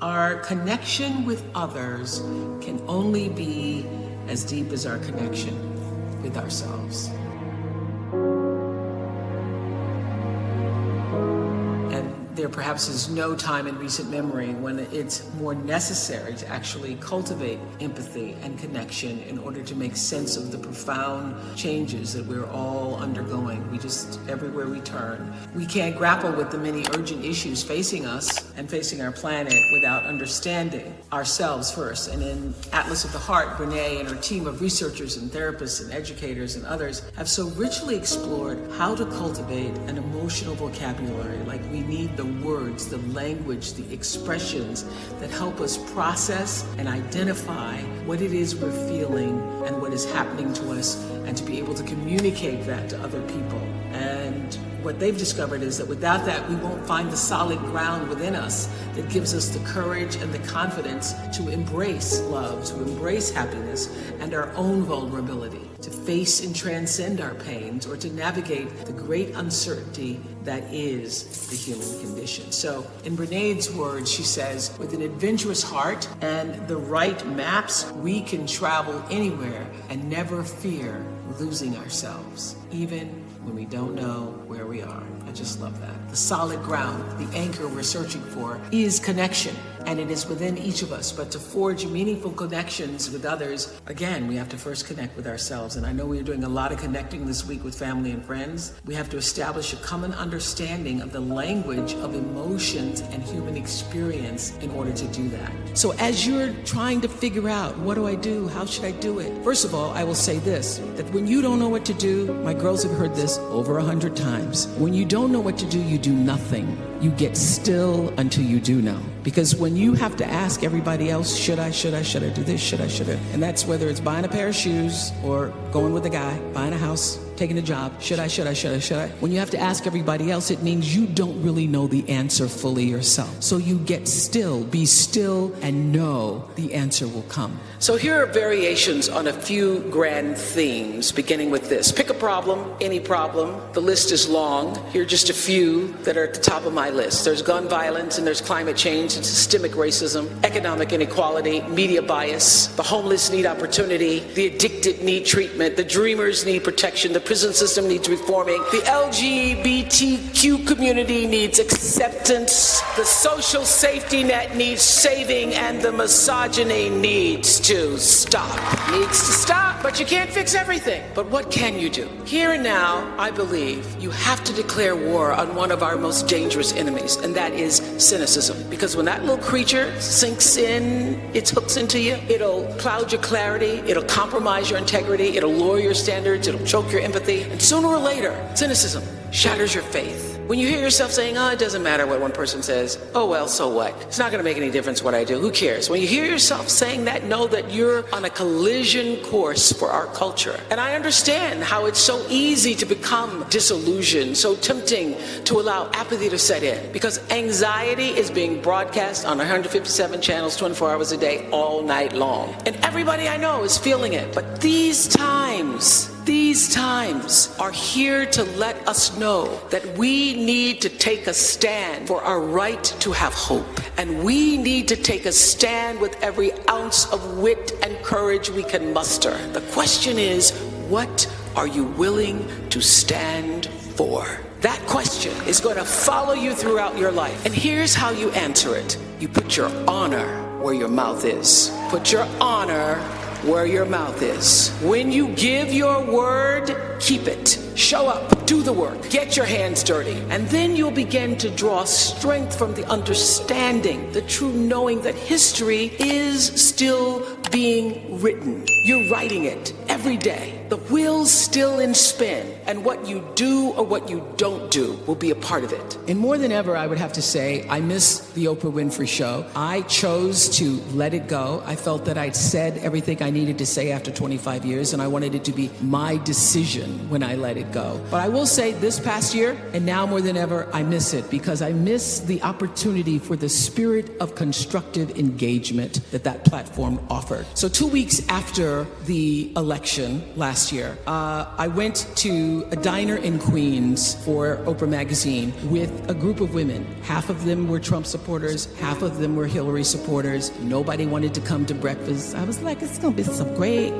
Our connection with others can only be as deep as our connection with ourselves. There perhaps is no time in recent memory when it's more necessary to actually cultivate empathy and connection in order to make sense of the profound changes that we're all undergoing. Everywhere we turn, we can't grapple with the many urgent issues facing us and facing our planet without understanding ourselves first. And in Atlas of the Heart, Brene and her team of researchers and therapists and educators and others have so richly explored how to cultivate an emotional vocabulary. Like, we need the words, the language, the expressions that help us process and identify what it is we're feeling and what is happening to us, and to be able to communicate that to other people. And what they've discovered is that without that, we won't find the solid ground within us that gives us the courage and the confidence to embrace love, to embrace happiness and our own vulnerability, to face and transcend our pains, or to navigate the great uncertainty that is the human condition. So in Brené's words, she says, with an adventurous heart and the right maps, we can travel anywhere and never fear losing ourselves, even when we don't know where we are. I just love that. The solid ground, the anchor we're searching for, is connection, and it is within each of us. But to forge meaningful connections with others, again, we have to first connect with ourselves. And I know we're doing a lot of connecting this week with family and friends. We have to establish a common understanding of the language of emotions and human experience in order to do that. So as you're trying to figure out, what do I do? How should I do it? First of all, I will say this, that when you don't know what to do, my girls have heard this over 100 times. When you don't know what to do, you do nothing. You get still until you do know. Because when you have to ask everybody else, should I do this, should I? And that's whether it's buying a pair of shoes or going with a guy, buying a house, taking a job, should I? When you have to ask everybody else, it means you don't really know the answer fully yourself. So you get still, be still, and know the answer will come. So here are variations on a few grand themes, beginning with this. Pick a problem, any problem. The list is long. Here are just a few that are at the top of my list. There's gun violence, and there's climate change, and systemic racism, economic inequality, media bias, the homeless need opportunity, the addicted need treatment, the dreamers need protection, the prison system needs reforming, the LGBTQ community needs acceptance, the social safety net needs saving, and the misogyny needs to stop. Needs to stop, but you can't fix everything. But what can you do? Here and now, I believe you have to declare war on one of our most dangerous enemies, and that is cynicism. Because when that little creature sinks in, its hooks into you, it'll cloud your clarity, it'll compromise your integrity, it'll lower your standards, it'll choke your empathy, and sooner or later, cynicism shatters your faith. When you hear yourself saying, oh, it doesn't matter what one person says, oh well, so what? It's not going to make any difference what I do, who cares? When you hear yourself saying that, know that you're on a collision course for our culture. And I understand how it's so easy to become disillusioned, so tempting to allow apathy to set in, because anxiety is being broadcast on 157 channels 24 hours a day, all night long. And everybody I know is feeling it. But these times are here to let us know that we need to take a stand for our right to have hope. And we need to take a stand with every ounce of wit and courage we can muster. The question is, what are you willing to stand for? That question is going to follow you throughout your life. And here's how you answer it. You put your honor where your mouth is. Put your honor where your mouth is. When you give your word, keep it. Show up, do the work, get your hands dirty, and then you'll begin to draw strength from the understanding, the true knowing that history is still being written. You're writing it every day. The wheel's still in spin, and what you do or what you don't do will be a part of it. And more than ever, I would have to say, I miss the Oprah Winfrey show. I chose to let it go. I felt that I'd said everything I needed to say after 25 years, and I wanted it to be my decision when I let it let go. But I will say this past year, and now more than ever, I miss it because I miss the opportunity for the spirit of constructive engagement that platform offered. So 2 weeks after the election last year, I went to a diner in Queens for Oprah magazine with a group of women. Half of them were Trump supporters, half of them were Hillary supporters. Nobody wanted to come to breakfast. I was like, it's gonna be some great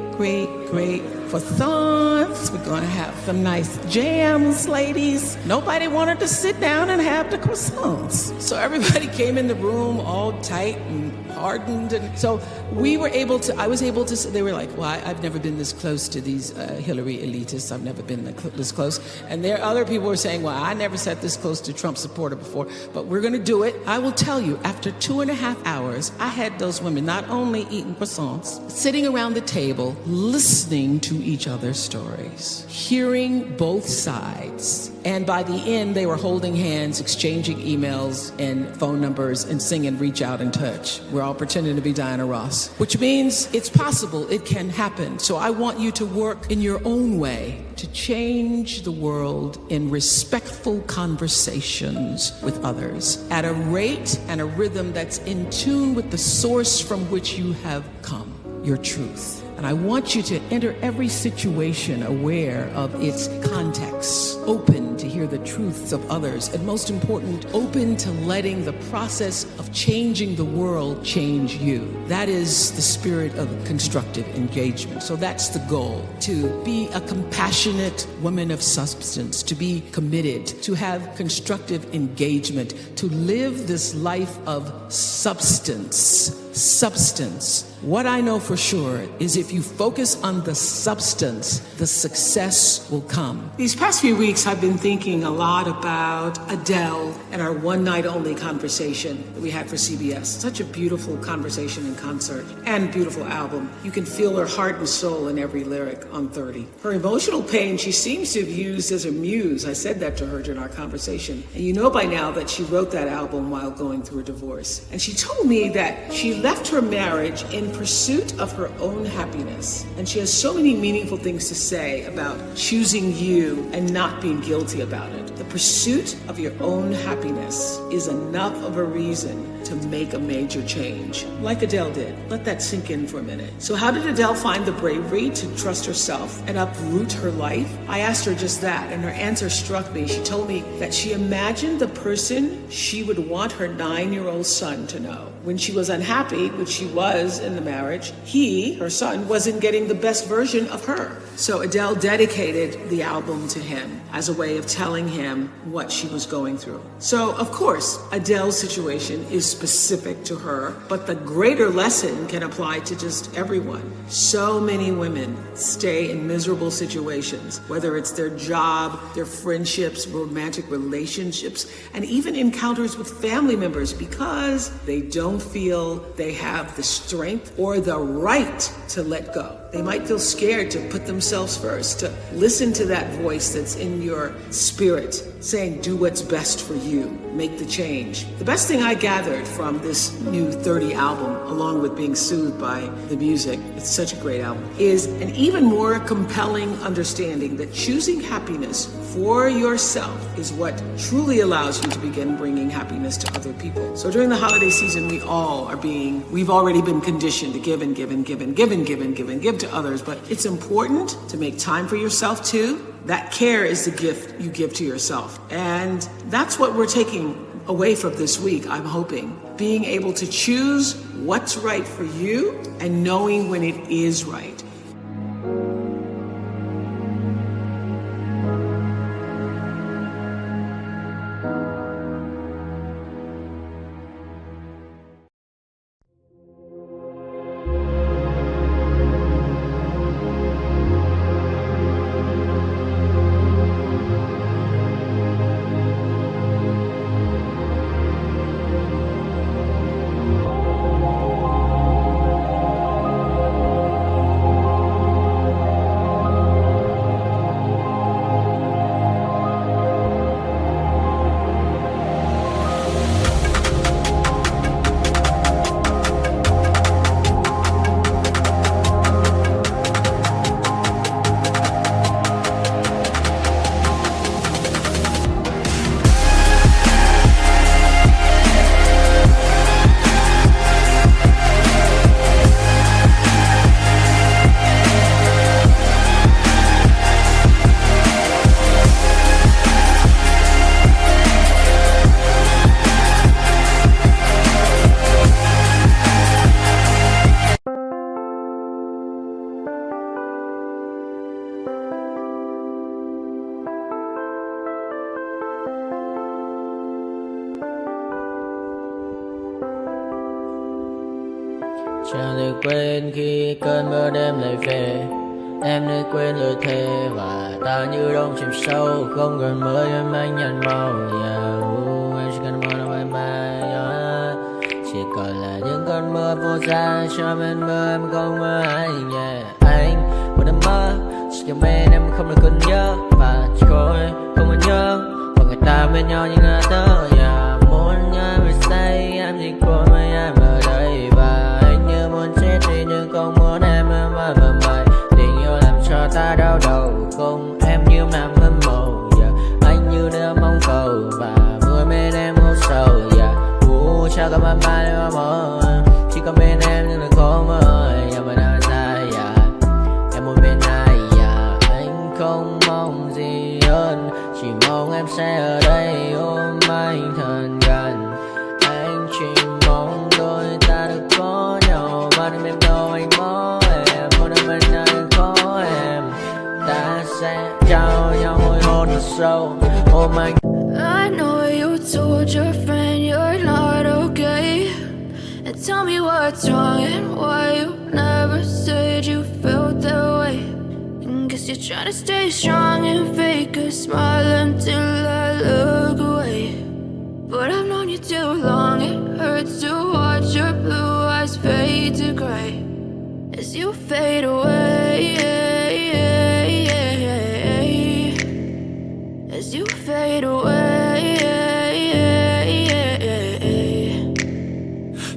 croissants. We're gonna have some nice jams, ladies. Nobody wanted to sit down and have the croissants. So everybody came in the room all tight and hardened. And so I was able to, they were like, well, I've never been this close to these Hillary elitists. I've never been this close. And there other people were saying, well, I never sat this close to Trump supporter before, but we're gonna do it. I will tell you, after 2.5 hours, I had those women not only eating croissants, sitting around the table, listening to each other's stories, hearing both sides. And by the end, they were holding hands, exchanging emails and phone numbers and singing Reach Out and Touch. We're all pretending to be Diana Ross, which means it's possible, it can happen. So I want you to work in your own way to change the world in respectful conversations with others at a rate and a rhythm that's in tune with the source from which you have come, your truth. And I want you to enter every situation aware of its context, open to hear the truths of others, and most important, open to letting the process of changing the world change you. That is the spirit of constructive engagement. So that's the goal, to be a compassionate woman of substance, to be committed, to have constructive engagement, to live this life of substance. What I know for sure is if you focus on the substance, the success will come. These past few weeks, I've been thinking a lot about Adele and our one night only conversation that we had for CBS. Such a beautiful conversation and concert and beautiful album. You can feel her heart and soul in every lyric on 30. Her emotional pain, she seems to have used as a muse. I said that to her during our conversation. And you know by now that she wrote that album while going through a divorce. And she told me that she left her marriage in pursuit of her own happiness. And she has so many meaningful things to say about choosing you and not being guilty about it. The pursuit of your own happiness is enough of a reason to make a major change, like Adele did. Let that sink in for a minute. So how did Adele find the bravery to trust herself and uproot her life? I asked her just that, and her answer struck me. She told me that she imagined the person she would want her 9-year-old son to know. When she was unhappy, which she was in the marriage, he, her son, wasn't getting the best version of her. So Adele dedicated the album to him as a way of telling him what she was going through. So, of course, Adele's situation is specific to her, but the greater lesson can apply to just everyone. So many women stay in miserable situations, whether it's their job, their friendships, romantic relationships, and even encounters with family members because they don't feel they have the strength or the right to let go. They might feel scared to put themselves first, to listen to that voice that's in your spirit saying, do what's best for you, make the change. The best thing I gathered from this new 30 album, along with being soothed by the music, it's such a great album, is an even more compelling understanding that choosing happiness for yourself is what truly allows you to begin bringing happiness to other people. So during the holiday season, we've already been conditioned to give and give and give and give and give and give and give to others, but it's important to make time for yourself too. That care is the gift you give to yourself. And that's what we're taking away from this week, I'm hoping. Being able to choose what's right for you and knowing when it is right. Chẳng thể quên khi cơn mưa đêm lại về. Em đã quên lời thề và ta như đông chìm sâu. Không còn mơ em anh nhận màu. Em chỉ cần mơ đâu em bay. Chỉ còn là những cơn mưa vô giá. Cho bên mơ em không mơ anh. Anh một đêm mơ chỉ cần bên em không được cần nhớ. Và chỉ có em không còn nhớ. Và người ta bên nhau như ngã tớ. Muốn nhớ về say em chỉ có mấy em ở đây. Và anh như muốn chết đi nhưng không muốn em mơ mày. Tình yêu làm cho ta đau đầu. Không em như nằm hâm mộ. Anh như đứa mong cầu. Và vui bên em hôn sầu. Chào các bạn bạn em mơ. Chỉ có bên em nhưng là khó mơ. Em mà đang dài. Em muốn bên ai. Anh không mong gì hơn. Chỉ mong em sẽ ở đây ôm anh thật gần. Anh chỉ mong đôi ta được có nhau. Mà đừng em đâu anh có em. Một đêm bên anh có em. Ta sẽ trao nhau môi hôn thật sâu. Ôm anh. I know you told your friend you're not okay. And tell me what's wrong and why you never said you felt that way. And guess you're trying to stay strong and fake a smile until I look away. But I've known you too long, it hurts to watch your blue eyes fade to gray as you fade away. As you fade away.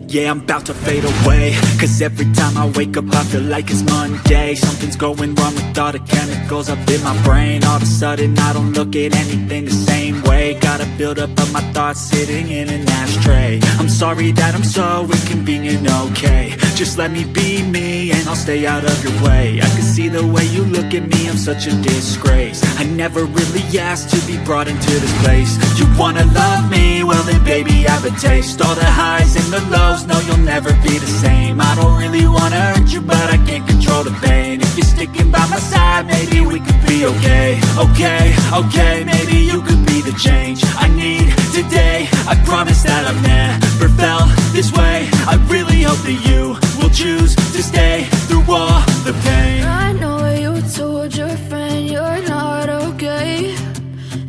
Yeah, I'm about to fade away. Cause every time I wake up I feel like it's Monday. Something's going wrong with all the chemicals up in my brain. All of a sudden I don't look at anything the same way. Got a build up of my thoughts sitting in an ashtray. I'm sorry that I'm so inconvenient, okay. Just let me be me and I'll stay out of your way. I can see the way you look at me, I'm such a disgrace. I never really asked to be brought into this place. You wanna love me? Well then baby I have a taste. All the highs and the lows, no you'll never be the same. I don't really wanna hurt you but I can't control the pain. If you're sticking by my side maybe we could be okay. Okay, maybe you could be the change I need today. I promise that I've never felt this way. I really hope that you will choose to stay through all the pain. I know you told your friend you're not okay.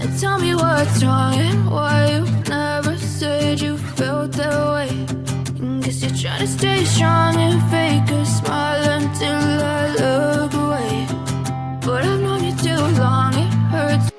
And tell me what's wrong and why you never said you felt that way. And guess you're trying to stay strong and fake a smile until I look away. But I've known you too long, it hurts.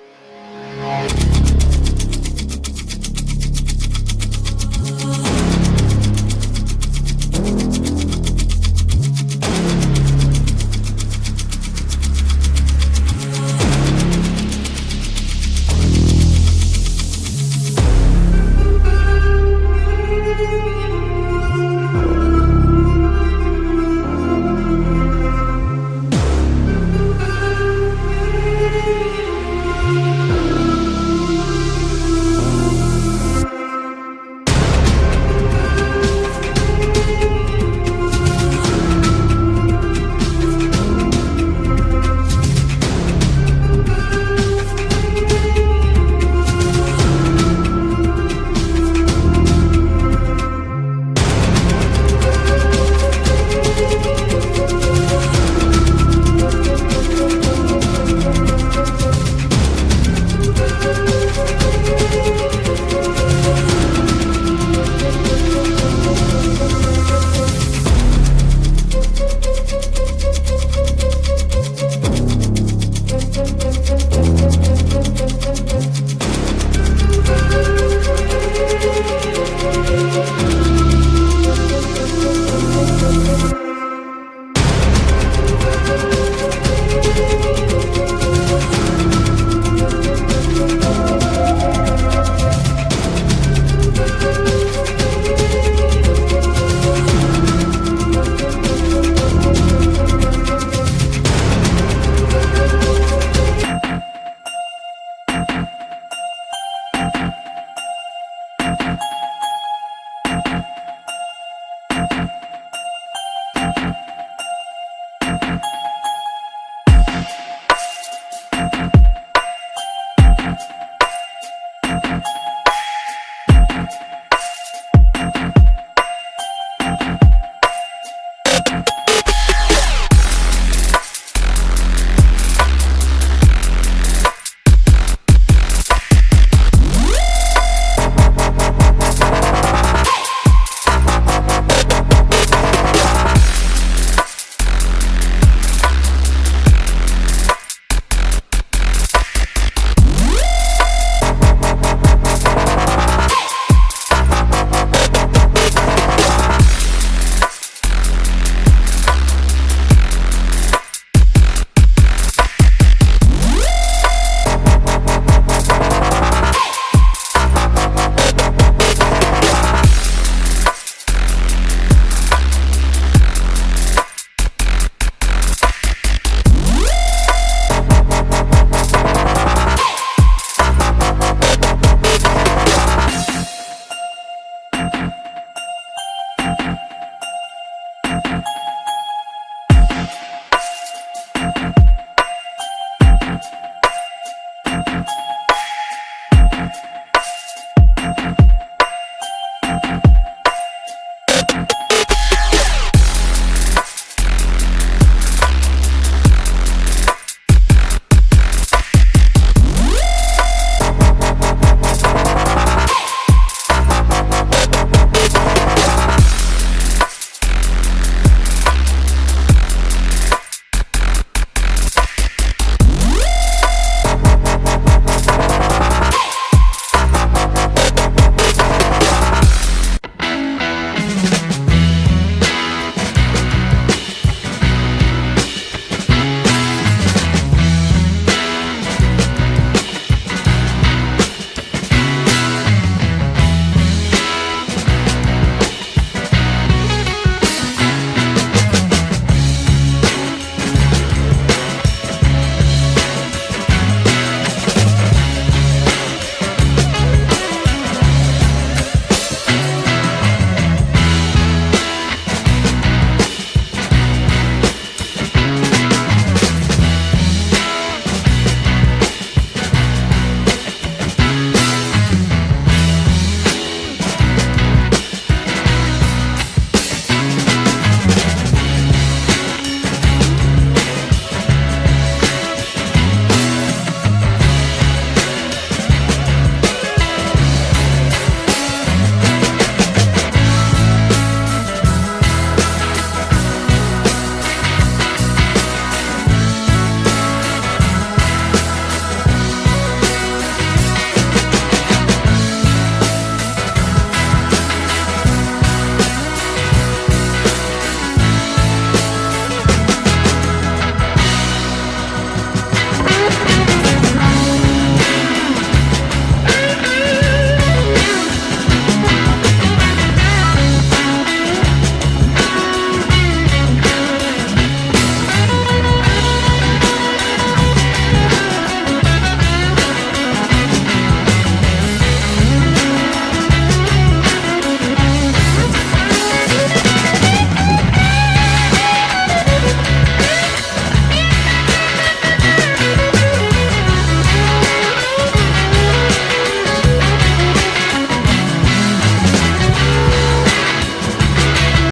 Yeah.